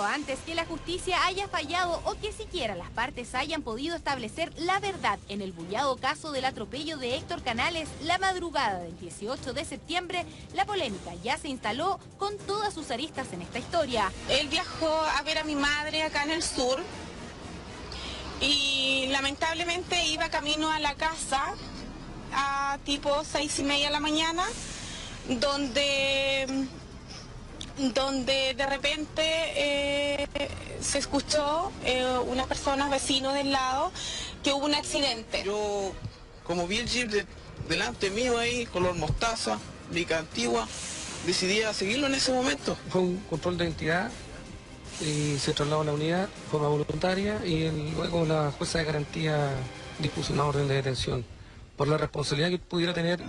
antes que la justicia haya fallado o que siquiera las partes hayan podido establecer la verdad en el bullado caso del atropello de Héctor Canales la madrugada del 18 de septiembre, la polémica ya se instaló con todas sus aristas en esta historia. Él viajó a ver a mi madre acá en el sur y lamentablemente iba camino a la casa a tipo 6:30 de la mañana, donde de repente se escuchó unas personas, vecinos del lado, que hubo un accidente. Yo, como vi el jeep delante mío ahí, color mostaza, mica antigua, decidí a seguirlo en ese momento. Fue un control de identidad y se trasladó a la unidad de forma voluntaria y luego la jueza de garantía dispuso una orden de detención por la responsabilidad que pudiera tener.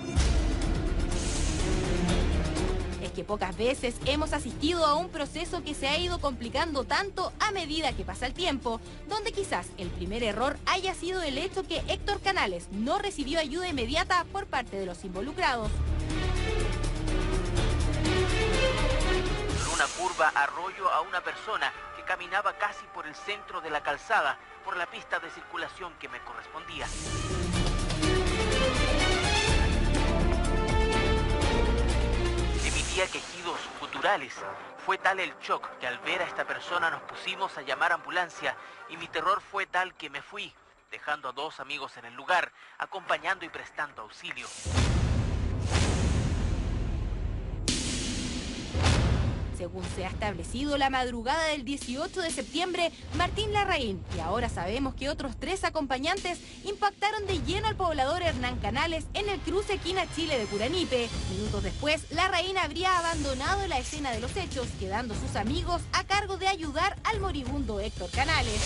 Que pocas veces hemos asistido a un proceso que se ha ido complicando tanto a medida que pasa el tiempo, donde quizás el primer error haya sido el hecho que Héctor Canales no recibió ayuda inmediata por parte de los involucrados. En una curva arrolló a una persona que caminaba casi por el centro de la calzada, por la pista de circulación que me correspondía. Quejidos guturales. Fue tal el shock que al ver a esta persona nos pusimos a llamar ambulancia y mi terror fue tal que me fui, dejando a 2 amigos en el lugar, acompañando y prestando auxilio. Según se ha establecido, la madrugada del 18 de septiembre, Martín Larraín y ahora sabemos que otros 3 acompañantes impactaron de lleno al poblador Hernán Canales en el cruce Quina Chile de Curanipe. Minutos después, Larraín habría abandonado la escena de los hechos, quedando sus amigos a cargo de ayudar al moribundo Héctor Canales.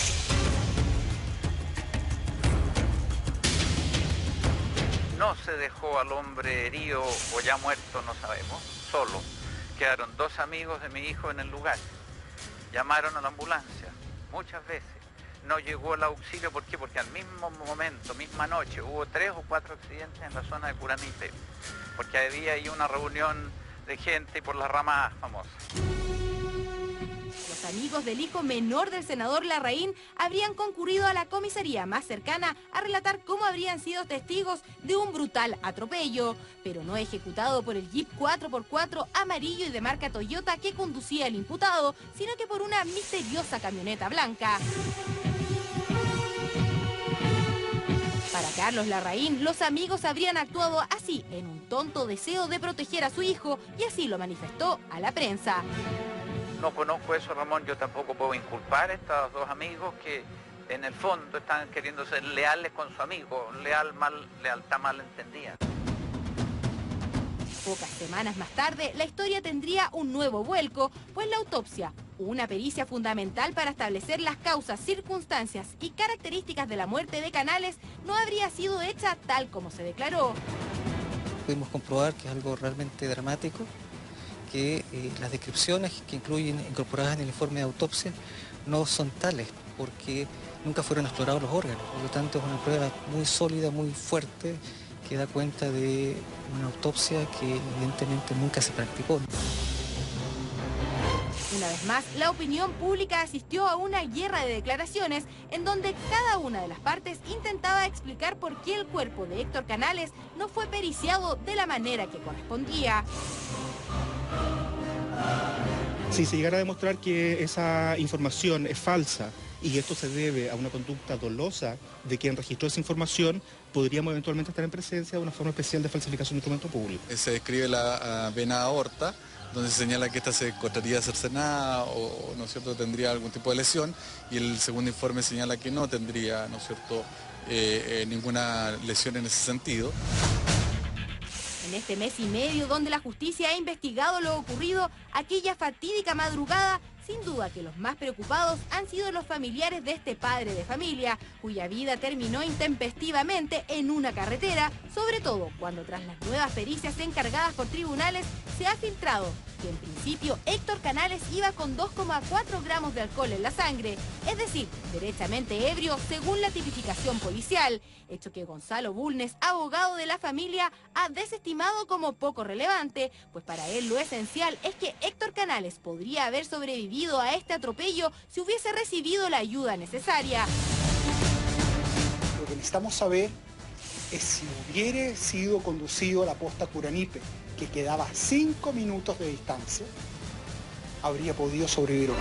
No se dejó al hombre herido o ya muerto, no sabemos, solo. Quedaron 2 amigos de mi hijo en el lugar. Llamaron a la ambulancia muchas veces. No llegó el auxilio, ¿por qué? Porque al mismo momento, misma noche, hubo 3 o 4 accidentes en la zona de Curanipe, porque había ahí una reunión de gente por las ramas famosas. Los amigos del hijo menor del senador Larraín habrían concurrido a la comisaría más cercana a relatar cómo habrían sido testigos de un brutal atropello, pero no ejecutado por el Jeep 4x4 amarillo y de marca Toyota que conducía el imputado, sino que por una misteriosa camioneta blanca. Para Carlos Larraín, los amigos habrían actuado así, en un tonto deseo de proteger a su hijo, y así lo manifestó a la prensa. No conozco eso, Ramón, yo tampoco puedo inculpar a estos 2 amigos que en el fondo están queriendo ser leales con su amigo, lealtad mal entendida. Pocas semanas más tarde, la historia tendría un nuevo vuelco, pues la autopsia, una pericia fundamental para establecer las causas, circunstancias y características de la muerte de Canales, no habría sido hecha tal como se declaró. Pudimos comprobar que es algo realmente dramático, que las descripciones que incluyen incorporadas en el informe de autopsia no son tales, porque nunca fueron explorados los órganos. Por lo tanto, es una prueba muy sólida, muy fuerte, que da cuenta de una autopsia que evidentemente nunca se practicó. Una vez más, la opinión pública asistió a una guerra de declaraciones en donde cada una de las partes intentaba explicar por qué el cuerpo de Héctor Canales no fue periciado de la manera que correspondía. Si se llegara a demostrar que esa información es falsa y esto se debe a una conducta dolosa de quien registró esa información, podríamos eventualmente estar en presencia de una forma especial de falsificación de instrumento público. Se describe la vena aorta, donde se señala que esta se encontraría cercenada o, ¿no es cierto?, tendría algún tipo de lesión, y el segundo informe señala que no tendría, ¿no es cierto?, ninguna lesión en ese sentido. En este mes y medio donde la justicia ha investigado lo ocurrido aquella fatídica madrugada, sin duda que los más preocupados han sido los familiares de este padre de familia, cuya vida terminó intempestivamente en una carretera, sobre todo cuando tras las nuevas pericias encargadas por tribunales se ha filtrado que en principio Héctor Canales iba con 2,4 gramos de alcohol en la sangre, es decir, derechamente ebrio según la tipificación policial, hecho que Gonzalo Bulnes, abogado de la familia, ha desestimado como poco relevante, pues para él lo esencial es que Héctor Canales podría haber sobrevivido sobrevivido a este atropello si hubiese recibido la ayuda necesaria. Lo que necesitamos saber es si hubiera sido conducido a la posta Curanipe, que quedaba 5 minutos de distancia, habría podido sobrevivir o no.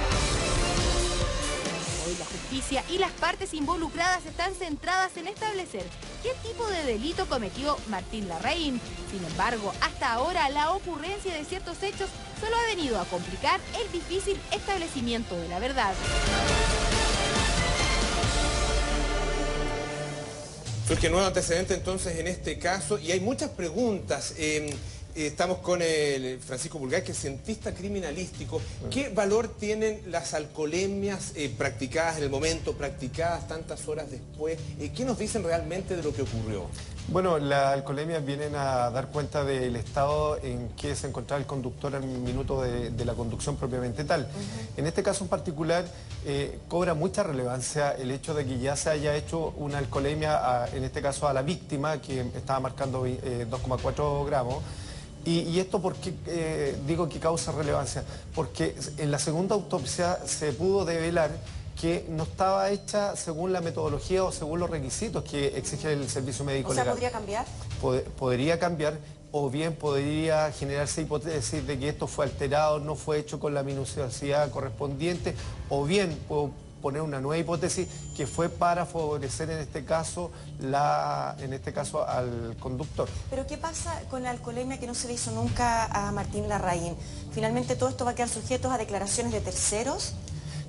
Hoy la justicia y las partes involucradas están centradas en establecer qué tipo de delito cometió Martín Larraín. Sin embargo, hasta ahora la ocurrencia de ciertos hechos solo ha venido a complicar el difícil establecimiento de la verdad. Surge nuevo antecedente entonces en este caso y hay muchas preguntas. Estamos con el Francisco Pulgar, que es cientista criminalístico. ¿Qué valor tienen las alcoholemias practicadas en el momento, practicadas tantas horas después? ¿Qué nos dicen realmente de lo que ocurrió? Bueno, las alcoholemias vienen a dar cuenta del estado en que se encontraba el conductor al minuto de la conducción propiamente tal. En este caso en particular cobra mucha relevancia el hecho de que ya se haya hecho una alcoholemia, en este caso a la víctima, que estaba marcando 2,4 gramos. Y esto porque digo que causa relevancia, porque en la segunda autopsia se pudo develar que no estaba hecha según la metodología o según los requisitos que exige el servicio médico legal. O sea, ¿podría cambiar? Podría cambiar, o bien podría generarse hipótesis de que esto fue alterado, no fue hecho con la minuciosidad correspondiente, o bien puedo poner una nueva hipótesis que fue para favorecer en este caso al conductor. Pero ¿qué pasa con la alcoholemia que no se le hizo nunca a Martín Larraín? Finalmente todo esto va a quedar sujeto a declaraciones de terceros.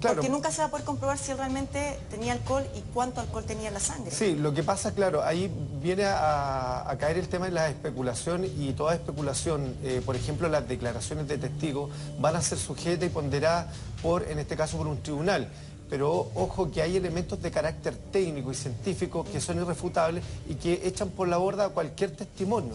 Claro. Porque nunca se va a poder comprobar si él realmente tenía alcohol y cuánto alcohol tenía en la sangre. Sí, lo que pasa, claro, ahí viene a caer el tema de la especulación, y toda especulación, por ejemplo, las declaraciones de testigos van a ser sujetas y ponderadas en este caso, por un tribunal. Pero ojo que hay elementos de carácter técnico y científico que son irrefutables y que echan por la borda cualquier testimonio.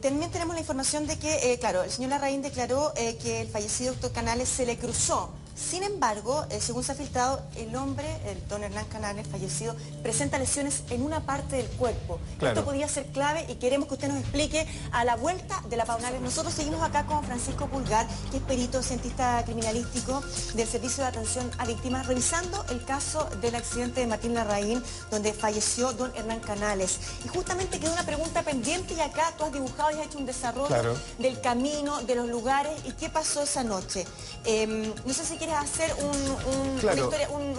También tenemos la información de que, claro, el señor Larraín declaró que el fallecido doctor Canales se le cruzó. Sin embargo, según se ha filtrado, el hombre, el don Hernán Canales, fallecido, presenta lesiones en una parte del cuerpo. Claro. Esto podría ser clave y queremos que usted nos explique a la vuelta de la Paunales. Nosotros seguimos acá con Francisco Pulgar, que es perito cientista criminalístico del Servicio de Atención a Víctimas, revisando el caso del accidente de Martín Larraín, donde falleció don Hernán Canales. Y justamente quedó una pregunta pendiente y acá tú has dibujado y has hecho un desarrollo del camino, de los lugares y qué pasó esa noche. No sé si quieres hacer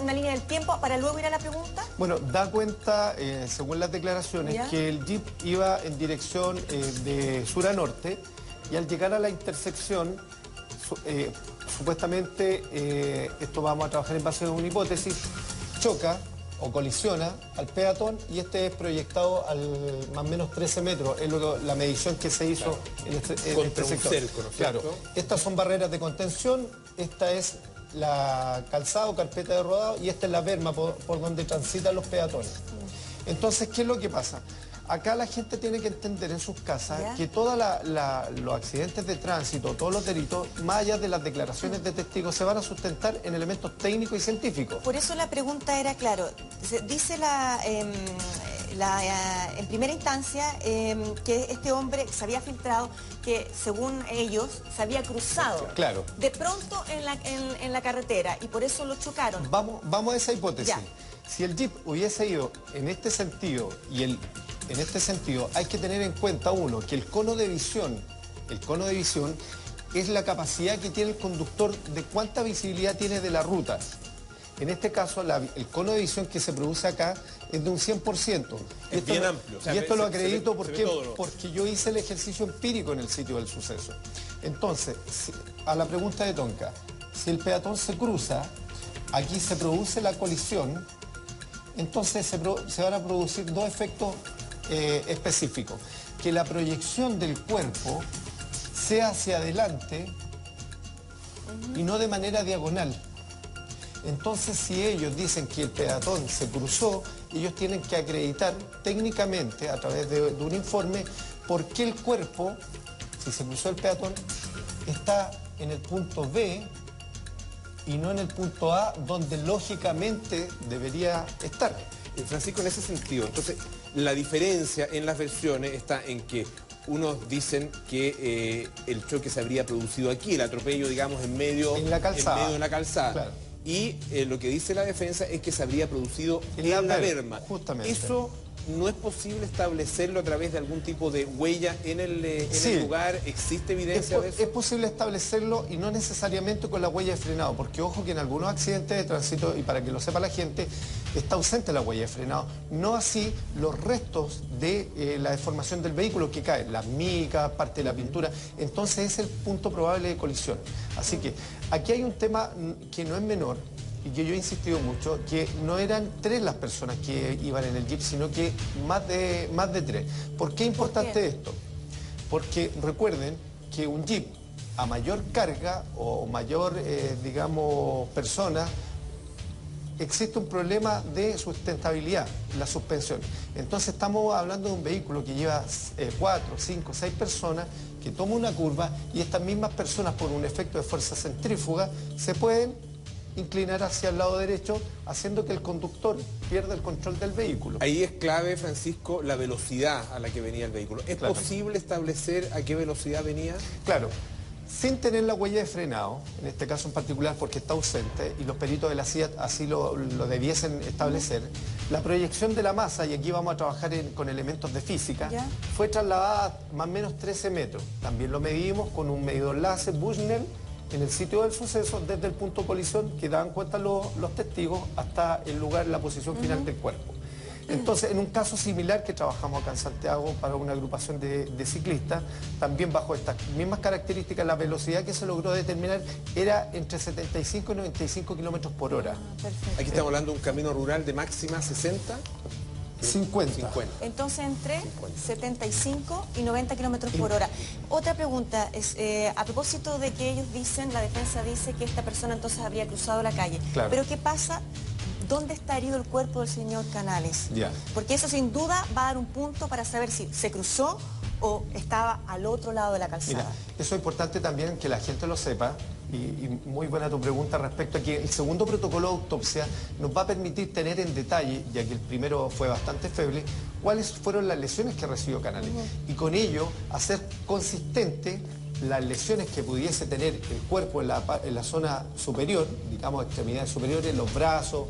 una línea del tiempo para luego ir a la pregunta. Bueno, da cuenta, según las declaraciones, que el jeep iba en dirección de sur a norte y al llegar a la intersección, supuestamente, esto vamos a trabajar en base a una hipótesis, choca o colisiona al peatón y este es proyectado al más o menos 13 metros, es la medición que se hizo en este sector. Cerco, ¿no es cierto? Claro, estas son barreras de contención, esta es la calzada o carpeta de rodado y esta es la berma por donde transitan los peatones. Entonces, ¿qué es lo que pasa? Acá la gente tiene que entender en sus casas que todos los accidentes de tránsito, todos los delitos, más allá de las declaraciones de testigos, se van a sustentar en elementos técnicos y científicos. Por eso la pregunta era, claro, dice en primera instancia que este hombre se había filtrado que, según ellos, se había cruzado de pronto en la carretera y por eso lo chocaron. Vamos a esa hipótesis. Si el jeep hubiese ido en este sentido en este sentido hay que tener en cuenta, uno, que el cono de visión es la capacidad que tiene el conductor de cuánta visibilidad tiene de la ruta. En este caso, el cono de visión que se produce acá es de un 100%. Es bien amplio. Y esto lo acredito porque yo hice el ejercicio empírico en el sitio del suceso. Entonces, a la pregunta de Tonka, si el peatón se cruza, aquí se produce la colisión, entonces se van a producir dos efectos específicos. Que la proyección del cuerpo sea hacia adelante y no de manera diagonal. Entonces, si ellos dicen que el peatón se cruzó, ellos tienen que acreditar técnicamente, a través de un informe, por qué el cuerpo, si se cruzó el peatón, está en el punto B y no en el punto A, donde lógicamente debería estar. Francisco, en ese sentido, entonces, la diferencia en las versiones está en que Unos dicen que el choque se habría producido aquí, el atropello, digamos, en medio de la calzada. Claro. Y lo que dice la defensa es que se habría producido en la berma. Justamente. Eso no es posible establecerlo a través de algún tipo de huella en el lugar. ¿Existe evidencia de eso? Es posible establecerlo y no necesariamente con la huella de frenado, porque ojo que en algunos accidentes de tránsito, y para que lo sepa la gente, está ausente la huella de frenado. No así los restos de la deformación del vehículo que caen, las micas, parte de la pintura. Entonces es el punto probable de colisión. Así que aquí hay un tema que no es menor, y que yo he insistido mucho, que no eran 3 las personas que iban en el jeep, sino que más de 3. ¿Por qué es importante esto? Porque recuerden que un jeep a mayor carga o mayor, digamos, personas, existe un problema de sustentabilidad, la suspensión. Entonces estamos hablando de un vehículo que lleva 4, 5, 6 personas, que toma una curva y estas mismas personas, por un efecto de fuerza centrífuga, se pueden inclinar hacia el lado derecho, haciendo que el conductor pierda el control del vehículo. Ahí es clave, Francisco, la velocidad a la que venía el vehículo. ¿Es posible establecer a qué velocidad venía? Claro. Sin tener la huella de frenado, en este caso en particular porque está ausente, y los peritos de la CIAT así lo debiesen establecer, la proyección de la masa, y aquí vamos a trabajar con elementos de física, fue trasladada más o menos 13 metros. También lo medimos con un medidor láser Bushnell, en el sitio del suceso, desde el punto de colisión que daban cuenta los testigos hasta el lugar, la posición final del cuerpo. Entonces, en un caso similar que trabajamos acá en Santiago para una agrupación de ciclistas, también bajo estas mismas características, la velocidad que se logró determinar era entre 75 y 95 kilómetros por hora. Aquí estamos hablando de un camino rural de máxima 60. 50. Entonces entre 75 y 90 kilómetros por hora. Otra pregunta es, a propósito de que ellos dicen, la defensa dice que esta persona entonces habría cruzado la calle. Claro. Pero ¿qué pasa? ¿Dónde está herido el cuerpo del señor Canales? Ya. Porque eso sin duda va a dar un punto para saber si se cruzó o estaba al otro lado de la calzada. Mira, eso es importante también que la gente lo sepa, y muy buena tu pregunta respecto a que el segundo protocolo de autopsia nos va a permitir tener en detalle, ya que el primero fue bastante feble, cuáles fueron las lesiones que recibió Canales. Y con ello hacer consistente las lesiones que pudiese tener el cuerpo en la zona superior, digamos extremidades superiores, en los brazos,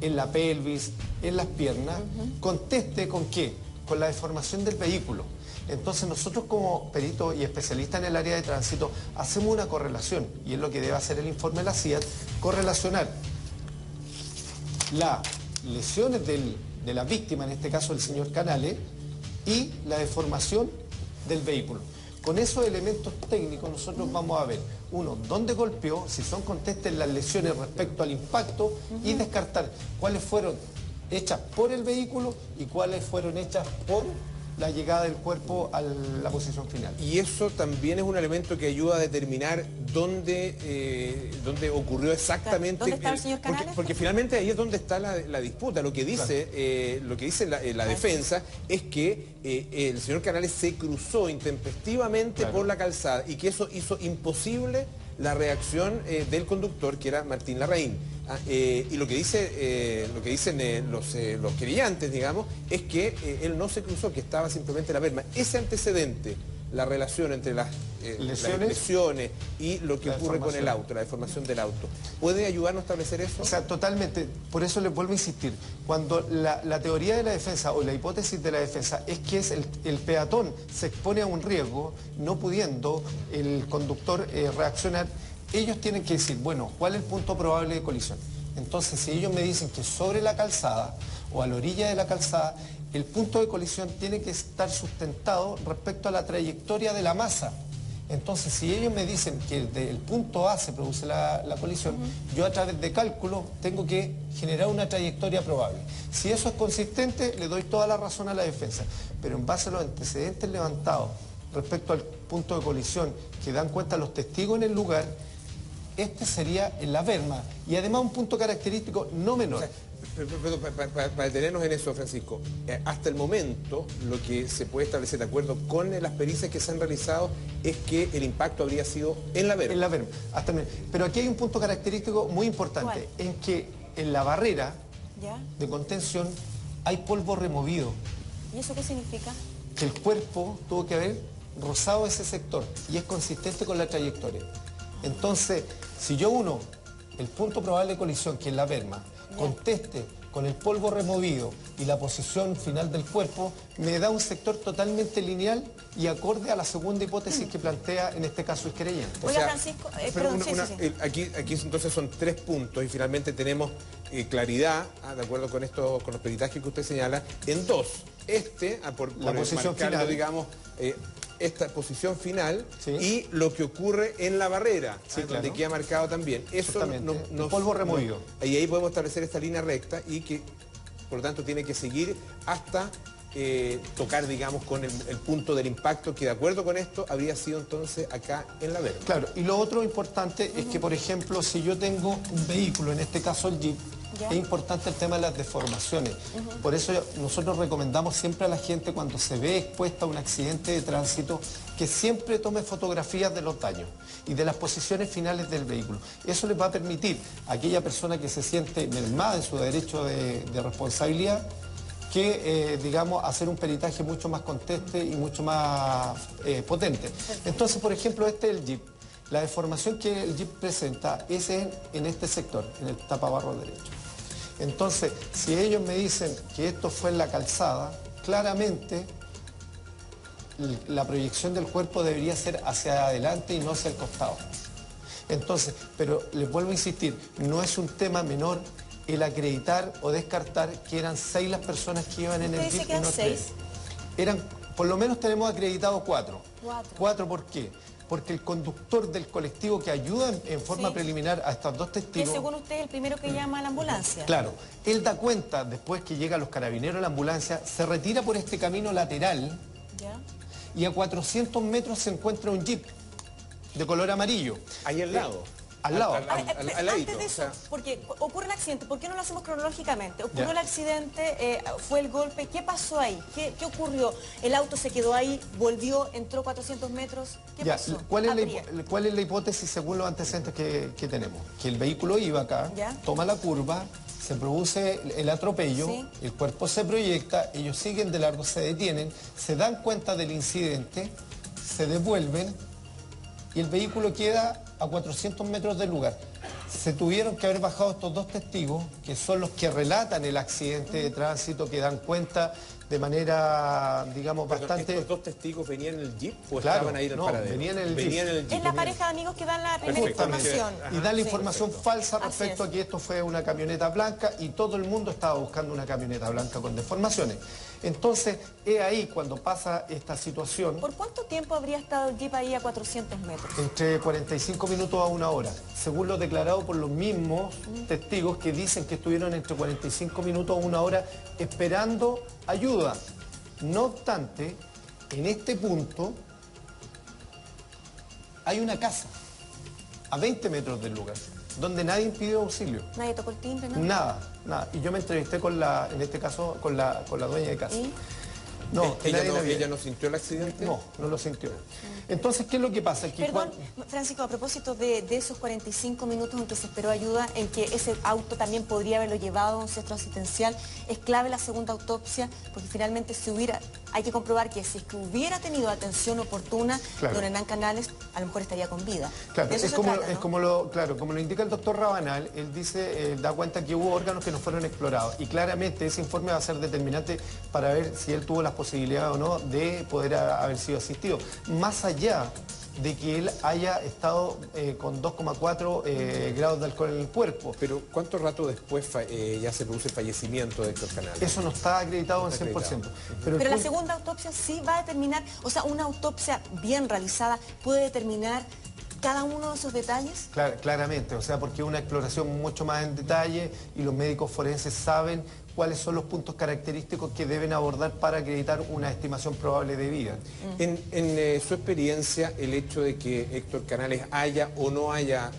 en la pelvis, en las piernas, conteste con qué, con la deformación del vehículo. Entonces nosotros como peritos y especialistas en el área de tránsito hacemos una correlación, y es lo que debe hacer el informe de la CIAT, correlacionar las lesiones de la víctima, en este caso el señor Canales, y la deformación del vehículo. Con esos elementos técnicos nosotros vamos a ver, uno, dónde golpeó, si son contestes las lesiones respecto al impacto, y descartar cuáles fueron hechas por el vehículo y cuáles fueron hechas por la llegada del cuerpo a la posición final. Y eso también es un elemento que ayuda a determinar dónde ocurrió exactamente. ¿Dónde está el señor Canales? Porque finalmente ahí es donde está la disputa. Lo que dice, la defensa es que el señor Canales se cruzó intempestivamente por la calzada y que eso hizo imposible la reacción del conductor, que era Martín Larraín. Y lo que dicen los querellantes, digamos, es que él no se cruzó, que estaba simplemente en la berma. Ese antecedente, la relación entre las lesiones y lo que ocurre con el auto, la deformación del auto, ¿puede ayudarnos a establecer eso? O sea, totalmente. Por eso les vuelvo a insistir. Cuando la teoría de la defensa o la hipótesis de la defensa es que el peatón se expone a un riesgo, no pudiendo el conductor reaccionar, ellos tienen que decir, bueno, ¿cuál es el punto probable de colisión? Entonces, si ellos me dicen que sobre la calzada o a la orilla de la calzada, el punto de colisión tiene que estar sustentado respecto a la trayectoria de la masa. Entonces, si ellos me dicen que desde el punto A se produce la colisión, yo a través de cálculo tengo que generar una trayectoria probable. Si eso es consistente, le doy toda la razón a la defensa. Pero en base a los antecedentes levantados respecto al punto de colisión que dan cuenta los testigos en el lugar, este sería en la berma, y además un punto característico no menor. O sea, para detenernos en eso, Francisco, hasta el momento lo que se puede establecer de acuerdo con las pericias que se han realizado es que el impacto habría sido en la berma. En la berma, pero aquí hay un punto característico muy importante, en que en la barrera de contención hay polvo removido. ¿Y eso qué significa? que el cuerpo tuvo que haber rozado ese sector y es consistente con la trayectoria. Entonces, si yo uno el punto probable de colisión, que es la berma, conteste con el polvo removido y la posición final del cuerpo, me da un sector totalmente lineal y acorde a la segunda hipótesis que plantea en este caso el querellante. Oiga, Francisco, Aquí entonces son 3 puntos y finalmente tenemos claridad, de acuerdo con con los peritajes que usted señala, en 2. Por la posición final, digamos, esta posición final, sí, y lo que ocurre en la barrera, sí, donde queda marcado también. Eso el polvo removido. Y ahí podemos establecer esta línea recta y que, por lo tanto, tiene que seguir hasta tocar, digamos, con el punto del impacto, que de acuerdo con esto habría sido entonces acá en la verga. Claro, y lo otro importante es que, por ejemplo, si yo tengo un vehículo, en este caso el Jeep, es importante el tema de las deformaciones. Por eso nosotros recomendamos siempre a la gente, cuando se ve expuesta a un accidente de tránsito, que siempre tome fotografías de los daños y de las posiciones finales del vehículo. Eso les va a permitir a aquella persona que se siente mermada en su derecho de responsabilidad, que, digamos, hacer un peritaje mucho más conteste y mucho más potente. Entonces, por ejemplo, este es el Jeep. La deformación que el Jeep presenta es en este sector, en el tapabarro derecho. Entonces, si ellos me dicen que esto fue en la calzada, claramente la proyección del cuerpo debería ser hacia adelante y no hacia el costado. Entonces, pero les vuelvo a insistir, no es un tema menor el acreditar o descartar que eran 6 las personas que iban en el Jeep. ¿Usted dice que eran 6? Eran, por lo menos tenemos acreditado 4. ¿4 por qué? Porque el conductor del colectivo que ayuda en forma preliminar a estos 2 testigos... Que según usted es el primero que llama a la ambulancia. Claro, él da cuenta, después que llegan los carabineros a la ambulancia, se retira por este camino lateral, y a 400 metros se encuentra un Jeep de color amarillo. Ahí al lado. Al lado. Antes de eso, porque ocurre el accidente, ¿por qué no lo hacemos cronológicamente? Ocurrió el accidente, fue el golpe, ¿qué pasó ahí? ¿Qué ocurrió? ¿El auto se quedó ahí, volvió, entró 400 metros? ¿Qué pasó? ¿Cuál es la hipótesis según los antecedentes que tenemos? Que el vehículo iba acá, toma la curva, se produce el atropello, el cuerpo se proyecta, ellos siguen de largo, se detienen, se dan cuenta del incidente, se devuelven y el vehículo queda a 400 metros del lugar. Se tuvieron que haber bajado estos 2 testigos, que son los que relatan el accidente de tránsito, que dan cuenta de manera, digamos, bastante... ¿Estos 2 testigos venían en el Jeep o claro, estaban ahí en el paradero? Venían en el Jeep. Es la pareja de amigos que dan la primera información. Y dan la información falsa respecto a que esto fue una camioneta blanca y todo el mundo estaba buscando una camioneta blanca con deformaciones. Entonces, es ahí cuando pasa esta situación. ¿Por cuánto tiempo habría estado el Jeep ahí a 400 metros? Entre 45 minutos a 1 hora, según lo declarado por los mismos testigos que dicen que estuvieron entre 45 minutos a 1 hora esperando ayuda. No obstante, en este punto hay una casa a 20 metros del lugar, donde nadie pidió auxilio. ¿Nadie tocó el timbre? Nada. Y yo me entrevisté en este caso, con la dueña de casa. ¿Y? No, ¿Ella no sintió el accidente? No lo sintió. Entonces, ¿qué es lo que pasa? Perdón, Francisco, a propósito de esos 45 minutos en que se esperó ayuda, en que ese auto también podría haberlo llevado a un centro asistencial, es clave la segunda autopsia, porque finalmente hay que comprobar que si es que hubiera tenido atención oportuna, don Hernán Canales a lo mejor estaría con vida. Claro, como lo indica el doctor Rabanal, él dice, da cuenta que hubo órganos que no fueron explorados, y claramente ese informe va a ser determinante para ver si él tuvo las posibilidades o no de poder haber sido asistido. Más allá de que él haya estado con 2,4 grados de alcohol en el cuerpo. Pero ¿cuánto rato después ya se produce el fallecimiento de Héctor Canales? Eso no está acreditado en 100%. Pero la segunda autopsia sí va a determinar, o sea, una autopsia bien realizada puede determinar cada uno de esos detalles. Claramente, o sea, porque es una exploración mucho más en detalle y los médicos forenses saben cuáles son los puntos característicos que deben abordar para acreditar una estimación probable de vida. En su experiencia, el hecho de que Héctor Canales haya o no haya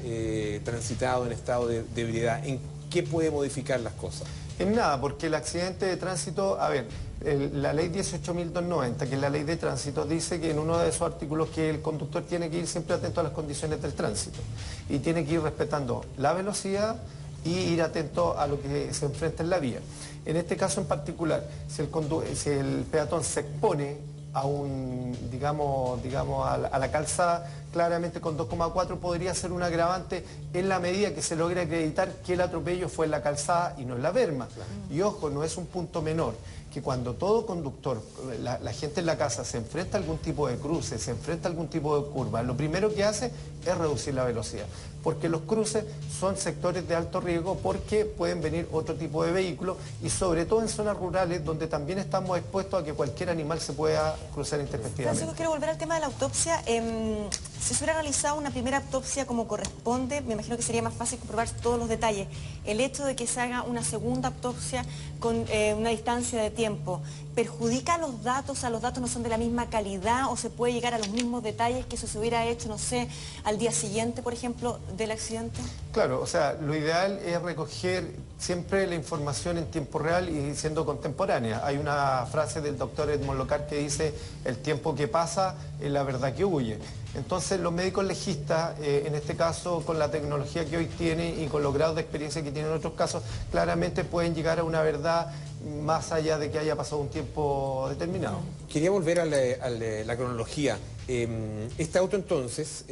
transitado en estado de ebriedad, ¿en qué puede modificar las cosas? En nada, porque el accidente de tránsito, a ver, la ley 18.290, que es la ley de tránsito, dice que en uno de esos artículos que el conductor tiene que ir siempre atento a las condiciones del tránsito y tiene que ir respetando la velocidad y ir atento a lo que se enfrenta en la vía. En este caso en particular, si el peatón se expone a un, digamos a la calzada, claramente con 2,4 podría ser un agravante en la medida que se logre acreditar que el atropello fue en la calzada y no en la berma. Y ojo, no es un punto menor, que cuando todo conductor, la gente en la casa se enfrenta a algún tipo de cruce, se enfrenta a algún tipo de curva, lo primero que hace es reducir la velocidad, porque los cruces son sectores de alto riesgo, porque pueden venir otro tipo de vehículos y sobre todo en zonas rurales donde también estamos expuestos a que cualquier animal se pueda cruzar intempestivamente. Francisco, quiero volver al tema de la autopsia. Si se hubiera realizado una primera autopsia como corresponde, me imagino que sería más fácil comprobar todos los detalles. El hecho de que se haga una segunda autopsia con una distancia de tiempo, ¿perjudica los datos? ¿A los datos no son de la misma calidad o se puede llegar a los mismos detalles que eso se hubiera hecho, no sé, al día siguiente, por ejemplo, del accidente? Claro, o sea, lo ideal es recoger siempre la información en tiempo real y siendo contemporánea. Hay una frase del doctor Edmond Locard que dice: el tiempo que pasa es la verdad que huye. Entonces los médicos legistas, en este caso con la tecnología que hoy tienen y con los grados de experiencia que tienen en otros casos, claramente pueden llegar a una verdad más allá de que haya pasado un tiempo determinado. Quería volver a la cronología. Este auto entonces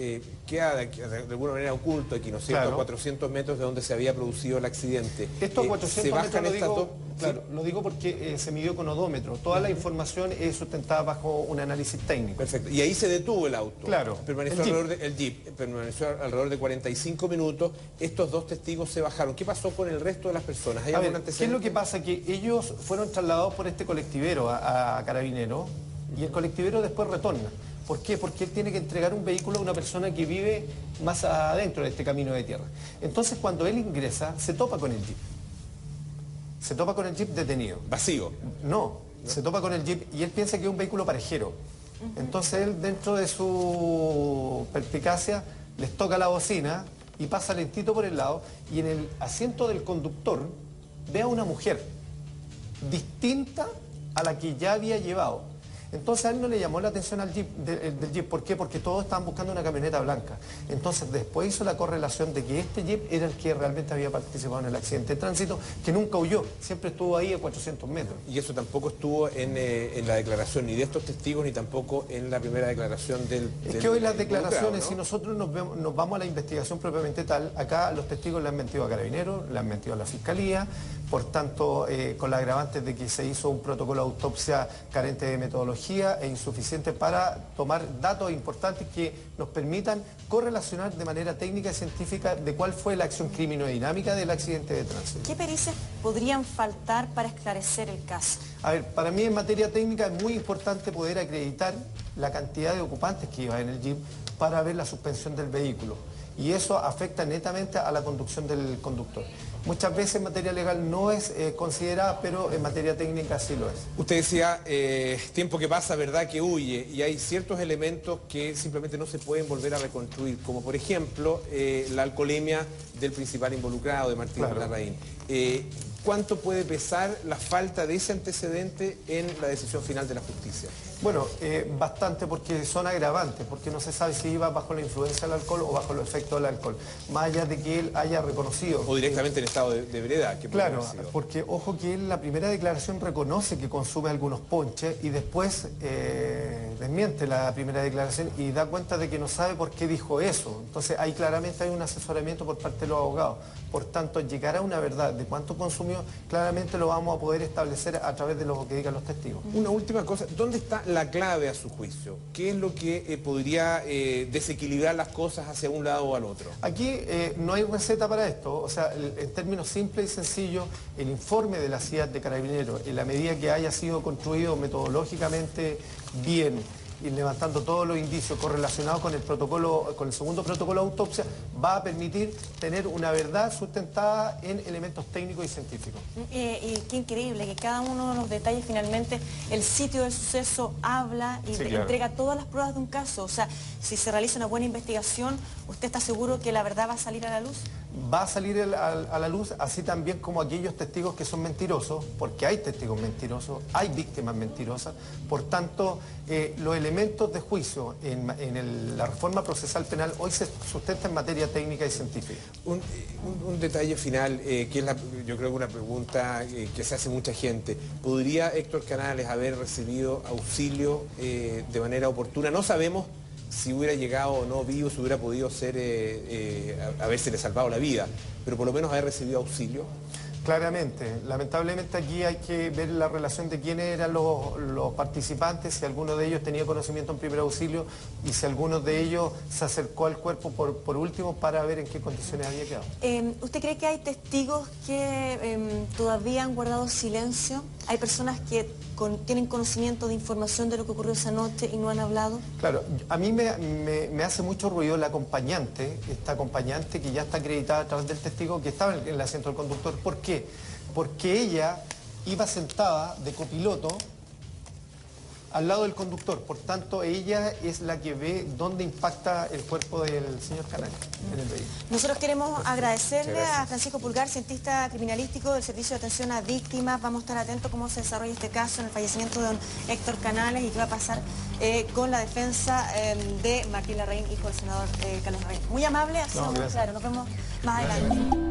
queda de alguna manera oculto aquí, ¿no es cierto? Claro. A 400 metros de donde se había producido el accidente. Esto a 400 metros lo digo, ¿sí? claro, lo digo porque se midió con odómetro. Toda la información es sustentada bajo un análisis técnico. Perfecto. Y ahí se detuvo el auto. Claro. Permaneció el Jeep permaneció alrededor de 45 minutos. Estos dos testigos se bajaron. ¿Qué pasó con el resto de las personas? ¿Hay algún antecedente? ¿Qué es lo que pasa? Que ellos fueron trasladados por este colectivero a Carabineros y el colectivero después retorna. ¿Por qué? Porque él tiene que entregar un vehículo a una persona que vive más adentro de este camino de tierra. Entonces, cuando él ingresa, se topa con el Jeep. Se topa con el Jeep detenido. ¿Vacío? No, se topa con el Jeep y él piensa que es un vehículo parejero. Entonces él, dentro de su perspicacia, les toca la bocina y pasa lentito por el lado y en el asiento del conductor ve a una mujer distinta a la que ya había llevado. Entonces a él no le llamó la atención al Jeep, del Jeep. ¿Por qué? Porque todos estaban buscando una camioneta blanca. Entonces después hizo la correlación de que este Jeep era el que realmente había participado en el accidente de tránsito, que nunca huyó, siempre estuvo ahí a 400 metros. Y eso tampoco estuvo en la declaración ni de estos testigos ni tampoco en la primera declaración del... Es que hoy las declaraciones, ¿no? si nosotros nos vamos a la investigación propiamente tal, acá los testigos le han mentido a Carabineros, le han mentido a la Fiscalía, por tanto, con la agravante de que se hizo un protocolo de autopsia carente de metodología e insuficiente para tomar datos importantes que nos permitan correlacionar de manera técnica y científica de cuál fue la acción criminodinámica del accidente de tránsito. ¿Qué pericias podrían faltar para esclarecer el caso? A ver, para mí en materia técnica es muy importante poder acreditar la cantidad de ocupantes que iba en el Jeep para ver la suspensión del vehículo. Y eso afecta netamente a la conducción del conductor. Muchas veces en materia legal no es considerada, pero en materia técnica sí lo es. Usted decía, tiempo que pasa, verdad que huye, y hay ciertos elementos que simplemente no se pueden volver a reconstruir, como por ejemplo la alcoholemia del principal involucrado, de Martín Larraín. ¿Cuánto puede pesar la falta de ese antecedente en la decisión final de la justicia? Bueno, bastante, porque son agravantes, porque no se sabe si iba bajo la influencia del alcohol o bajo los efectos del alcohol, más allá de que él haya reconocido. O directamente en estado de ebriedad. Claro, porque ojo que él en la primera declaración reconoce que consume algunos ponches y después desmiente la primera declaración y da cuenta de que no sabe por qué dijo eso. Entonces ahí claramente hay un asesoramiento por parte de los abogados. Por tanto, llegar a una verdad de cuánto consumió, claramente lo vamos a poder establecer a través de lo que digan los testigos. Una última cosa, ¿dónde está la clave a su juicio? ¿Qué es lo que podría desequilibrar las cosas hacia un lado o al otro? Aquí no hay receta para esto, o sea, en términos simples y sencillos, el informe de la CIAT de Carabineros, en la medida que haya sido construido metodológicamente bien, y levantando todos los indicios correlacionados con el protocolo, con el segundo protocolo de autopsia, va a permitir tener una verdad sustentada en elementos técnicos y científicos. Y qué increíble que cada uno de los detalles finalmente el sitio del suceso habla y entrega todas las pruebas de un caso. O sea, si se realiza una buena investigación, ¿usted está seguro que la verdad va a salir a la luz? va a salir a la luz, así también como aquellos testigos que son mentirosos, porque hay testigos mentirosos, hay víctimas mentirosas. Por tanto, los elementos de juicio en la reforma procesal penal hoy se sustentan en materia técnica y científica. Un detalle final, que es yo creo que una pregunta que se hace mucha gente. ¿Podría Héctor Canales haber recibido auxilio de manera oportuna? No sabemos si hubiera llegado o no vivo, si hubiera podido ser, habérsele salvado la vida, pero por lo menos haber recibido auxilio. Claramente, lamentablemente aquí hay que ver la relación de quiénes eran los participantes, si alguno de ellos tenía conocimiento en primer auxilio y si alguno de ellos se acercó al cuerpo por último para ver en qué condiciones había quedado. ¿Usted cree que hay testigos que todavía han guardado silencio? ¿Hay personas que tienen conocimiento de información de lo que ocurrió esa noche y no han hablado? Claro, a mí me hace mucho ruido la acompañante, esta acompañante que ya está acreditada a través del testigo que estaba en el asiento del conductor. ¿Por qué? Porque ella iba sentada de copiloto al lado del conductor, por tanto ella es la que ve dónde impacta el cuerpo del señor Canales en el vehículo. Nosotros queremos agradecerle a Francisco Pulgar, cientista criminalístico del Servicio de Atención a Víctimas. Vamos a estar atentos a cómo se desarrolla este caso en el fallecimiento de don Héctor Canales y qué va a pasar con la defensa de Martín Larraín, hijo del senador Carlos Larraín. Muy amable, ha sido muy claro. Nos vemos más adelante.